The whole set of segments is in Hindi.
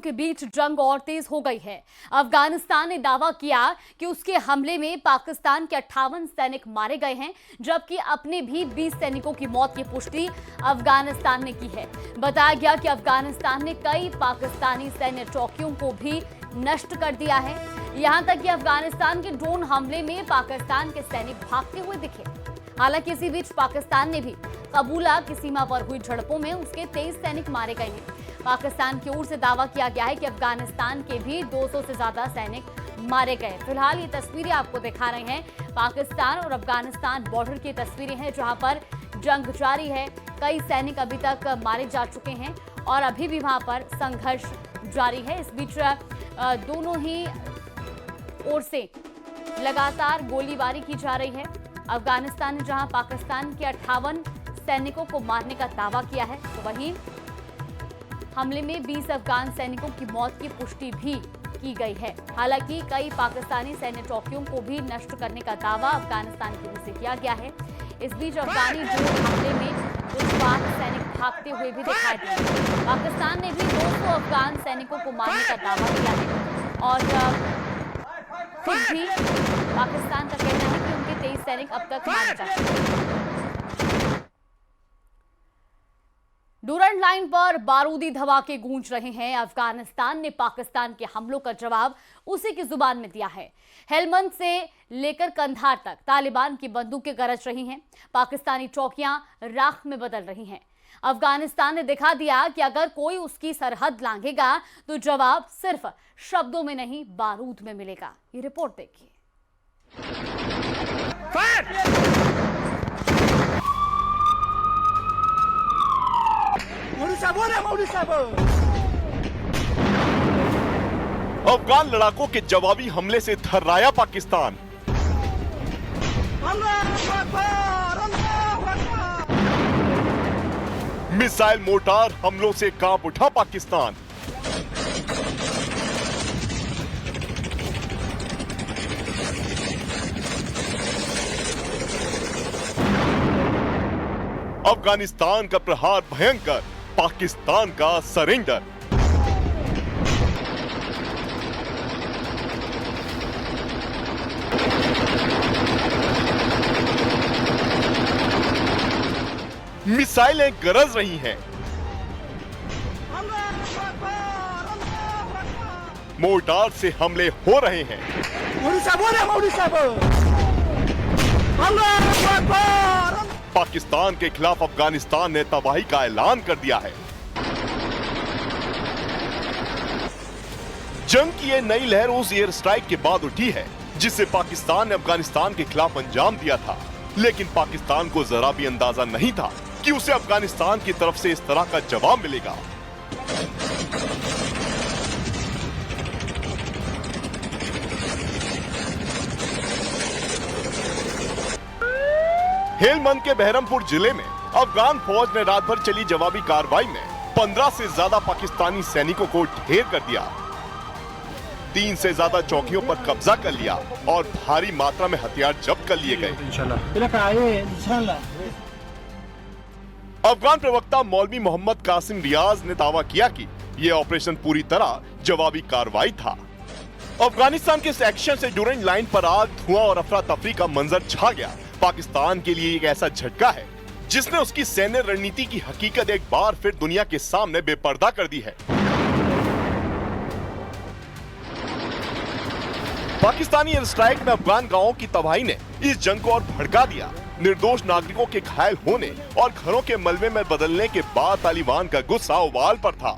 के बीच जंग और तेज हो गई है। अफगानिस्तान ने दावा किया कि उसके हमले में पाकिस्तान के 58 सैनिक मारे गए हैं, जबकि अपने भी 20 सैनिकों की मौत की पुष्टि अफगानिस्तान ने की है। बताया गया कि अफगानिस्तान ने कई पाकिस्तानी सैन्य चौकियों को भी नष्ट कर दिया है। यहां तक कि अफगानिस्तान के ड्रोन हमले में पाकिस्तान के सैनिक भागते हुए दिखे। हालांकि इसी बीच पाकिस्तान ने भी कबूला की सीमा पर हुई झड़पों में उसके 23 सैनिक मारे गए हैं। पाकिस्तान की ओर से दावा किया गया है कि अफगानिस्तान के भी 200 से ज्यादा सैनिक मारे गए। फिलहाल ये तस्वीरें आपको दिखा रहे हैं पाकिस्तान और अफगानिस्तान बॉर्डर की तस्वीरें हैं, जहां पर जंग जारी है। कई सैनिक अभी तक मारे जा चुके हैं और अभी भी वहां पर संघर्ष जारी है। इस बीच दोनों ही ओर से लगातार गोलीबारी की जा रही है। अफगानिस्तान ने जहां पाकिस्तान के 58 सैनिकों को मारने का दावा किया है, तो वहीं हमले में 20 अफगान सैनिकों की मौत की पुष्टि भी की गई है। हालांकि कई पाकिस्तानी सैन्य चौकियों को भी नष्ट करने का दावा अफगानिस्तान की ओर से किया गया है। इस बीच अफगानी ड्रोन हमले में कुछ पाक सैनिक भागते हुए भी दिखाई दिए। पाकिस्तान ने भी 200 अफगान सैनिकों को मारने का दावा किया है और खुद भी पाकिस्तान का कहना है कि उनके 23 सैनिक अब तक मारे जा चुके हैं। डूरंड लाइन पर बारूदी धमाके गूंज रहे हैं। अफगानिस्तान ने पाकिस्तान के हमलों का जवाब उसी की जुबान में दिया है। हेलमंद से लेकर कंधार तक तालिबान की बंदूकें गरज रही हैं। पाकिस्तानी चौकियां राख में बदल रही हैं। अफगानिस्तान ने दिखा दिया कि अगर कोई उसकी सरहद लांघेगा तो जवाब सिर्फ शब्दों में नहीं, बारूद में मिलेगा। ये रिपोर्ट देखिए। अफगान लड़ाकों के जवाबी हमले से थर्राया पाकिस्तान। मिसाइल मोर्टार हमलों से कांप उठा पाकिस्तान। अफगानिस्तान का प्रहार भयंकर, पाकिस्तान का सरेंडर। मिसाइलें गरज रही हैं। मोर्टार से हमले हो रहे हैं। पाकिस्तान के खिलाफ अफगानिस्तान ने तबाही का ऐलान कर दिया है। जंग की ये नई लहर उस एयर स्ट्राइक के बाद उठी है जिससे पाकिस्तान ने अफगानिस्तान के खिलाफ अंजाम दिया था। लेकिन पाकिस्तान को जरा भी अंदाजा नहीं था कि उसे अफगानिस्तान की तरफ से इस तरह का जवाब मिलेगा। हेलमंद के बहरमपुर जिले में अफगान फौज ने रात भर चली जवाबी कार्रवाई में 15 से ज्यादा पाकिस्तानी सैनिकों को ढेर कर दिया। 3 से ज्यादा चौकियों पर कब्जा कर लिया और भारी मात्रा में हथियार जब्त कर लिए गए। अफगान प्रवक्ता मौलवी मोहम्मद कासिम रियाज ने दावा किया कि यह ऑपरेशन पूरी तरह जवाबी कार्रवाई था। अफगानिस्तान के इस एक्शन से डूरंड लाइन पर आग, धुआं और अफरा तफरी का मंजर छा गया। पाकिस्तान के लिए एक ऐसा झटका है जिसने उसकी सैन्य रणनीति की हकीकत एक बार फिर दुनिया के सामने बेपर्दा कर दी है। पाकिस्तानी एयर स्ट्राइक में अफगान गांवों की तबाही ने इस जंग को और भड़का दिया। निर्दोष नागरिकों के घायल होने और घरों के मलबे में बदलने के बाद तालिबान का गुस्सा उबाल पर था।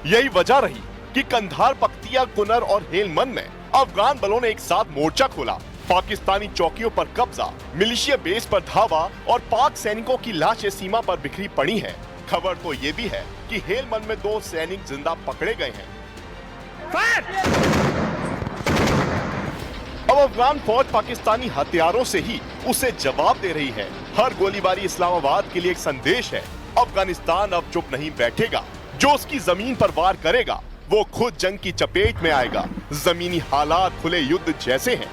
यही वजह रही कि कंधार, पख्तिया, कुनर और हेलमंद में अफगान बलों ने एक साथ मोर्चा खोला। पाकिस्तानी चौकियों पर कब्जा, मिलिशिया बेस पर धावा और पाक सैनिकों की लाशें सीमा पर बिखरी पड़ी हैं। खबर तो ये भी है कि हेलमंद में 2 सैनिक जिंदा पकड़े गए हैं। अब अफगान फौज पाकिस्तानी हथियारों से ही उसे जवाब दे रही है। हर गोलीबारी इस्लामाबाद के लिए एक संदेश है। अफगानिस्तान अब चुप नहीं बैठेगा। जो उसकी जमीन पर वार करेगा वो खुद जंग की चपेट में आएगा। जमीनी हालात खुले युद्ध जैसे हैं।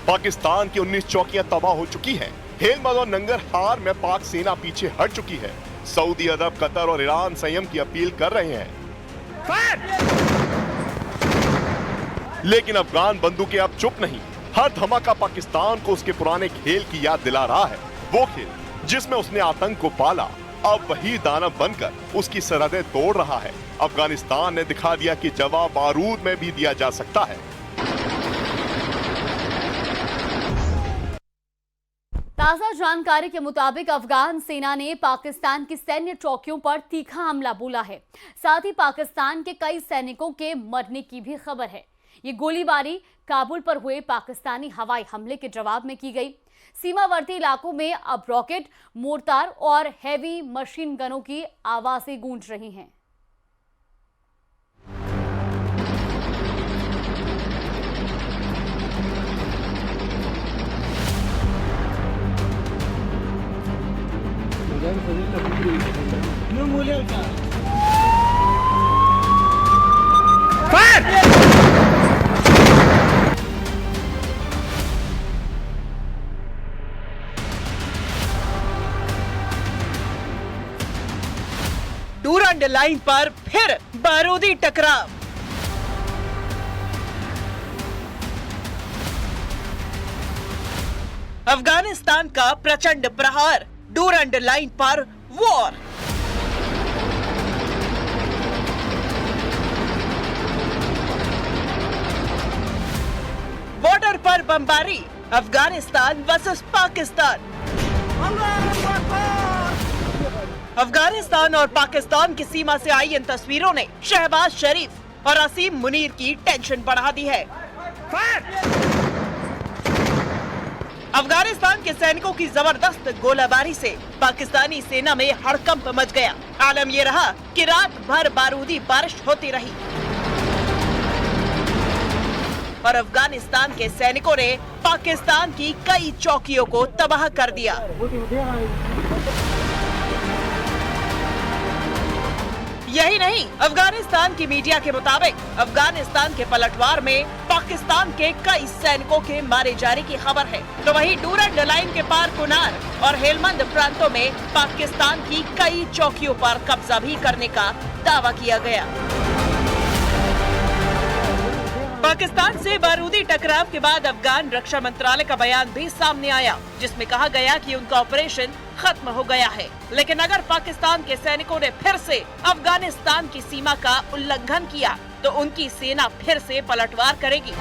पाकिस्तान की 19 चौकियां तबाह हो चुकी हैं। हेलमंद और नंगरहार में पाक सेना पीछे हट चुकी है। सऊदी अरब, कतर और ईरान संयम की अपील कर रहे हैं, लेकिन अफगान बंदूकें अब चुप नहीं। हर धमाका पाकिस्तान को उसके पुराने खेल की याद दिला रहा है। वो खेल जिसमें उसने आतंक को पाला, अब वही दानव बनकर उसकी सरहदें तोड़ रहा है। अफगानिस्तान ने दिखा दिया कि जवाब बारूद में भी दिया जा सकता है। ताजा जानकारी के मुताबिक अफगान सेना ने पाकिस्तान की सैन्य चौकियों पर तीखा हमला बोला है। साथ ही पाकिस्तान के कई सैनिकों के मरने की भी खबर है। ये गोलीबारी काबुल पर हुए पाकिस्तानी हवाई हमले के जवाब में की गई। सीमावर्ती इलाकों में अब रॉकेट, मोर्टार और हैवी मशीन गनों की आवाजें गूंज रही हैं। डूरंड लाइन पर फिर बारूदी टकराव। अफगानिस्तान का प्रचंड प्रहार, डूरंड लाइन पर वॉर। बॉर्डर पर बमबारी, अफगानिस्तान वर्सेस पाकिस्तान। अफगानिस्तान और पाकिस्तान की सीमा से आई इन तस्वीरों ने शहबाज शरीफ और असीम मुनीर की टेंशन बढ़ा दी है। अफगानिस्तान के सैनिकों की जबरदस्त गोलाबारी से पाकिस्तानी सेना में हड़कंप मच गया। आलम ये रहा कि रात भर बारूदी बारिश होती रही और अफगानिस्तान के सैनिकों ने पाकिस्तान की कई चौकियों को तबाह कर दिया। यही नहीं, अफगानिस्तान की मीडिया के मुताबिक अफगानिस्तान के पलटवार में पाकिस्तान के कई सैनिकों के मारे जाने की खबर है। तो वहीं डूरंड लाइन के पार कुनार और हेलमंद प्रांतों में पाकिस्तान की कई चौकियों पर कब्जा भी करने का दावा किया गया। पाकिस्तान से बारूदी टकराव के बाद अफगान रक्षा मंत्रालय का बयान भी सामने आया, जिसमें कहा गया कि उनका ऑपरेशन खत्म हो गया है। लेकिन अगर पाकिस्तान के सैनिकों ने फिर से अफगानिस्तान की सीमा का उल्लंघन किया तो उनकी सेना फिर से पलटवार करेगी।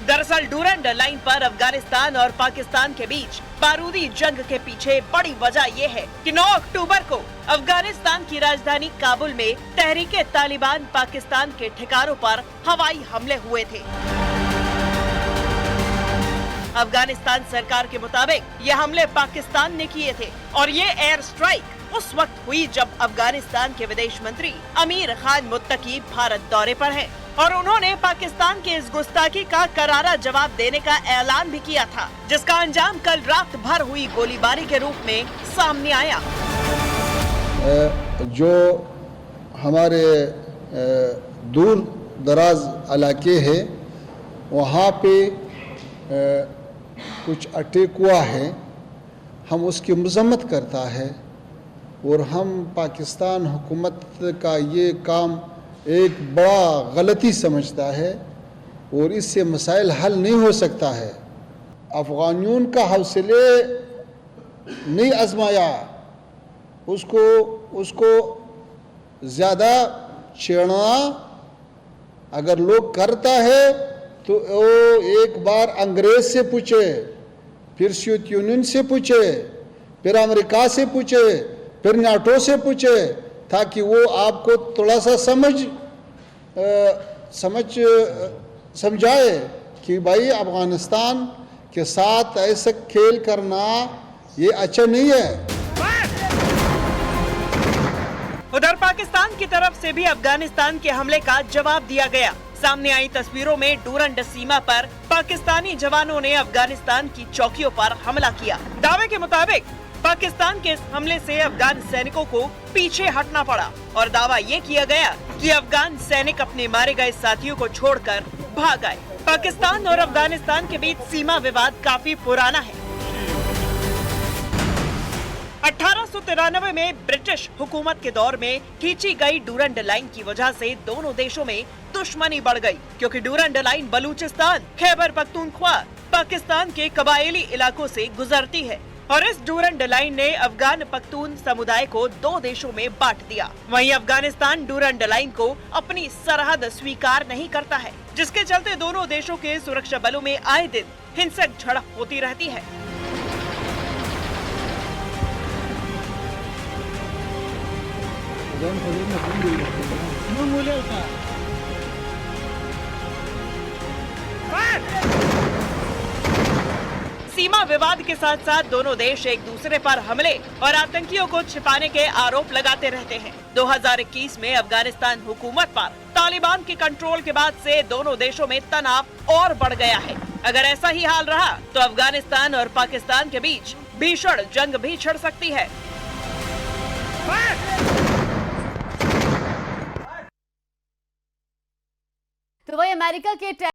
दरअसल डूरंड लाइन पर अफगानिस्तान और पाकिस्तान के बीच बारूदी जंग के पीछे बड़ी वजह यह है कि 9 अक्टूबर को अफगानिस्तान की राजधानी काबुल में तहरीके तालिबान पाकिस्तान के ठिकानों पर हवाई हमले हुए थे। अफगानिस्तान सरकार के मुताबिक ये हमले पाकिस्तान ने किए थे और ये एयर स्ट्राइक उस वक्त हुई जब अफगानिस्तान के विदेश मंत्री अमीर खान मुत्तकी भारत दौरे पर हैं और उन्होंने पाकिस्तान के इस गुस्ताखी का करारा जवाब देने का ऐलान भी किया था, जिसका अंजाम कल रात भर हुई गोलीबारी के रूप में सामने आया। जो हमारे दूर दराज इलाके है वहाँ पे कुछ अटैक हुआ है, हम उसकी मजम्मत करता है और हम पाकिस्तान हुकूमत का ये काम एक बड़ा गलती समझता है और इससे मसाइल हल नहीं हो सकता है। अफ़गानियों का हौसले नहीं आजमाया, उसको ज़्यादा छेड़ना अगर लोग करता है तो वो एक बार अंग्रेज से पूछे, फिर सोवियत यूनियन से पूछे, फिर अमेरिका से पूछे, फिर नाटो से पूछे, ताकि वो आपको थोड़ा सा समझाए कि भाई अफगानिस्तान के साथ ऐसा खेल करना ये अच्छा नहीं है। उधर पाकिस्तान की तरफ से भी अफगानिस्तान के हमले का जवाब दिया गया। सामने आई तस्वीरों में डूरंड सीमा पर पाकिस्तानी जवानों ने अफगानिस्तान की चौकियों पर हमला किया। दावे के मुताबिक पाकिस्तान के इस हमले से अफगान सैनिकों को पीछे हटना पड़ा और दावा ये किया गया कि अफगान सैनिक अपने मारे गए साथियों को छोड़कर भाग आए। पाकिस्तान और अफगानिस्तान के बीच सीमा विवाद काफी पुराना है। 1893 में ब्रिटिश हुकूमत के दौर में खींची गई डूरंड लाइन की वजह से दोनों देशों में दुश्मनी बढ़ गई, क्योंकि डूरंड लाइन बलूचिस्तान, खैबर पख्तूनख्वा, पाकिस्तान के कबायली इलाकों से गुजरती है और इस डूरंड लाइन ने अफगान पख्तून समुदाय को दो देशों में बांट दिया। वहीं अफगानिस्तान डूरंड लाइन को अपनी सरहद स्वीकार नहीं करता है, जिसके चलते दोनों देशों के सुरक्षा बलों में आए दिन हिंसक झड़प होती रहती है। सीमा विवाद के साथ साथ दोनों देश एक दूसरे पर हमले और आतंकियों को छिपाने के आरोप लगाते रहते हैं। 2021 में अफगानिस्तान हुकूमत पर तालिबान के कंट्रोल के बाद से दोनों देशों में तनाव और बढ़ गया है। अगर ऐसा ही हाल रहा तो अफगानिस्तान और पाकिस्तान के बीच भीषण जंग भी छिड़ सकती है। तो वही अमेरिका के